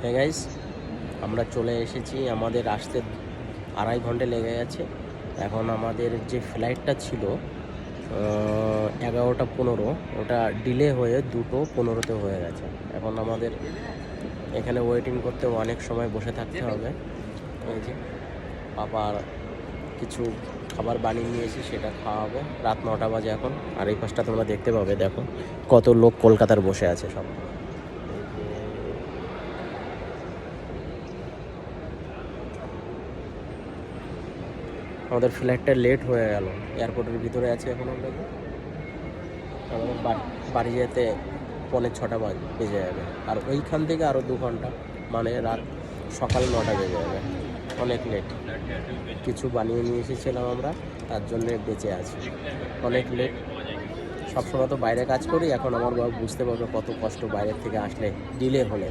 হ্যাঁ গাইস, আমরা চলে এসেছি। আমাদের আসতে 2.5 ঘন্টা লেগে গেছে। এখন আমাদের যে ফ্লাইটটা ছিল 11:15, ওটা ডিলে হয়ে 2:15-তে হয়ে গেছে। এখন আমাদের এখানে ওয়েটিং করতে অনেক সময় বসে থাকতে হবে। এই যে আবার কিছু খাবার বানিয়ে নিয়েছি, সেটা খাওয়াবো। রাত 9টা বাজে এখন। আর এই পাশটা তোমরা দেখতে পাবে, দেখো কত লোক কলকাতার বসে আছে সব। আমাদের ফ্লাইটটা লেট হয়ে গেল, এয়ারপোর্টের ভিতরে আছে এখন। আমরা আমাদের বাড়ি যেতে 5:45 বেজে যাবে। আর ওইখান থেকে আরও 2 ঘন্টা, মানে রাত সকাল 9টা বেজে যাবে। অনেক লেট। কিছু বানিয়ে নিয়ে এসেছিলাম আমরা, তার জন্যে বেঁচে আছি। অনেক লেট। সবসময় তো বাইরে কাজ করি, এখন আমার বাবা বুঝতে পারবে কত কষ্ট বাইরের থেকে আসলে ডিলে হলে।